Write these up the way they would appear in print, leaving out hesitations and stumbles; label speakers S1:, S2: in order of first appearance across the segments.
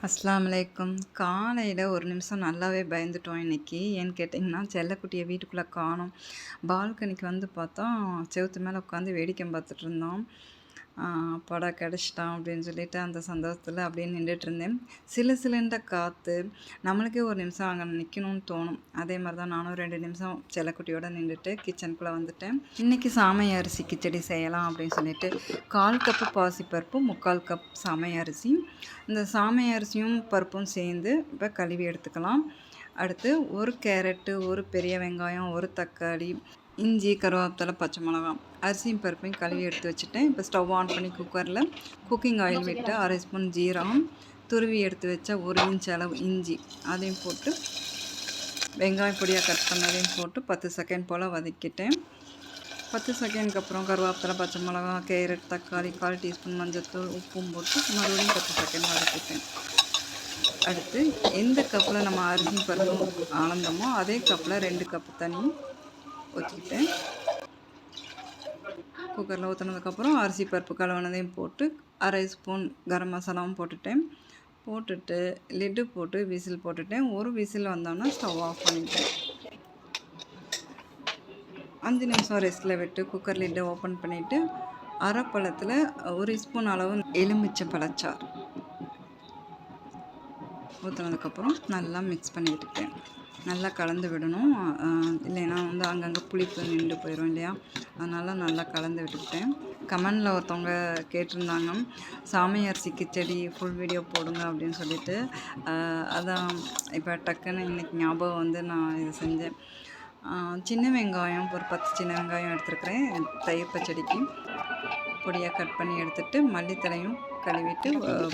S1: அஸ்ஸலாமு அலைக்கும். காலையில ஒரு நிமிஷம் நல்லாவே பயந்துட்டோம் இன்னைக்கு. ஏன்னு கேட்டிங்கன்னா, செல்லக்குட்டிய வீட்டுக்குள்ள காணோம். பால்கனிக்கு வந்து பார்த்தா, செவுத்து மேல உட்காந்து வேடிக்கை பார்த்துட்ருந்தோம். அப்பாடா கிடச்சிட்டான் அப்படின்னு சொல்லிட்டு அந்த சந்தோஷத்தில அப்படியே நின்றுட்டுருந்தேன். சிலு சிலுன்ற காத்து, நம்மளுக்கே ஒரு நிமிஷம் அங்கே நிற்கணும்னு தோணும். அதே மாரி தான் நானும் 2 நிமிஷம் செல்லக்குட்டியோட நின்றுட்டு கிச்சனுக்குள்ளே வந்துட்டேன். இன்றைக்கி சாமை அரிசி கிச்சடி செய்யலாம் அப்படின்னு சொல்லிட்டு 1/4 கப்பு பாசிப்பருப்பு, 3/4 கப் சாமை அரிசி. இந்த சாமை அரிசியும் பருப்பும் சேர்ந்து இப்போ கழுவி எடுத்துக்கலாம். அடுத்து 1 கேரட்டு, 1 பெரிய வெங்காயம், 1 தக்காளி, இஞ்சி, கருவேப்பிலை, பச்சை மிளகாய், அரிசியும் பருப்பையும் கழுவி எடுத்து வச்சுட்டேன். இப்போ ஸ்டவ் ஆன் பண்ணி குக்கரில் குக்கிங் ஆயில் விட்டு 1/2 ஸ்பூன் ஜீரகம், துருவி எடுத்து வச்ச 1 இன்ச் அளவு இஞ்சி அதையும் போட்டு வெங்காயம் பொடியாக கட் பண்ணதையும் போட்டு 10 செகண்ட் போல் வதக்கிட்டேன். 10 செகண்டுக்கு அப்புறம் கருவேப்பிலை, பச்சை மிளகாய், கேரட், தக்காளி, 1/4 டீஸ்பூன் மஞ்சள்தூள், உப்பும் போட்டு மறுபடியும் 10 செகண்ட் வதக்கிட்டேன். அடுத்து எந்த கப்பில் நம்ம அரிசி பருப்பும் அளந்தோமோ அதே கப்பில் 2 கப்பு தண்ணி ஊற்றிக்கிட்டேன். குக்கரில் ஊற்றினதுக்கப்புறம் அரிசி பருப்பு கழுவுனதையும் போட்டு 1/2 ஸ்பூன் கரம் மசாலாவும் போட்டுட்டு லிட்டு போட்டு விசில் போட்டுட்டேன். ஒரு விசில் வந்தோன்னா ஸ்டவ் ஆஃப் பண்ணிட்டேன். 5 நிமிஷம் ரெஸ்ட்டில் விட்டு குக்கர் லிட்டை ஓப்பன் பண்ணிவிட்டு அரை பழத்தில் 1 ஸ்பூன் அளவு எலுமிச்சை பழச்சாறு ஊற்றினதுக்கப்புறம் நல்லா மிக்ஸ் பண்ணி விட்டுட்டேன். நல்லா கலந்து விடணும். இல்லைன்னா வந்து அங்கங்கே புளிப்பு நின்று போயிடும் இல்லையா, அதனால் நல்லா கலந்து விட்டுக்கிட்டேன். கமெண்டில் ஒருத்தவங்க கேட்டிருந்தாங்க, சாமை அரிசி கிச்சடி ஃபுல் வீடியோ போடுங்க அப்படின்னு சொல்லிட்டு. அதான் இப்போ டக்குன்னு இன்றைக்கி ஞாபகம் வந்து நான் இதை செஞ்சேன். சின்ன வெங்காயம் ஒரு 10 சின்ன வெங்காயம் எடுத்துருக்கிறேன். தயிர் பச்சடிக்கு பொடியாக கட் பண்ணி எடுத்துகிட்டு மல்லித்தலையும் கழுவிட்டு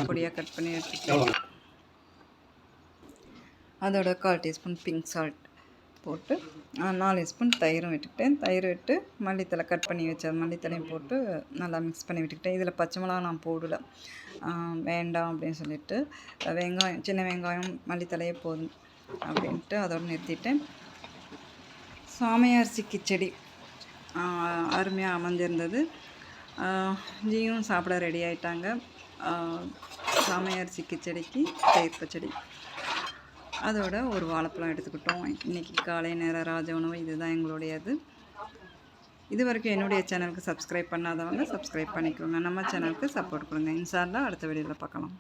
S1: பொடியாக கட் பண்ணி எடுத்துக்கிட்டேன். அதோட 1/4 டீஸ்பூன் பிங்க் சால்ட் போட்டு 4 ஸ்பூன் தயிரும் விட்டுக்கிட்டேன். தயிர் விட்டு மல்லித்தலை கட் பண்ணி வச்ச மல்லித்தலையும் போட்டு நல்லா மிக்ஸ் பண்ணி விட்டுக்கிட்டேன். இதில் பச்சை மிளகா நான் போடலை, வேண்டாம் அப்படின்னு சொல்லிட்டு சின்ன வெங்காயம் மல்லித்தலையே போதும் அப்படின்ட்டு அதோடு நிறுத்திட்டேன். சாமை அரிசி கிச்சடி அருமையாக அமைஞ்சிருந்தது. ஜியும் சாப்பிட ரெடி ஆகிட்டாங்க. சாமை அரிசி கிச்சடிக்கு தயிர் பச்சடி, அதோட ஒரு வாழைப்பழம் எடுத்துக்கிட்டோம். இன்றைக்கி காலை நேர ராஜ உணவு இதுதான் எங்களுடையது. இது வரைக்கும் என்னுடைய சேனலுக்கு சப்ஸ்கிரைப் பண்ணாதவங்க சப்ஸ்கிரைப் பண்ணிக்கோங்க. நம்ம சேனலுக்கு சப்போர்ட் கொடுங்க. இன்ஷா அல்லாஹ் அடுத்த வீடியோவில் பார்க்கலாம்.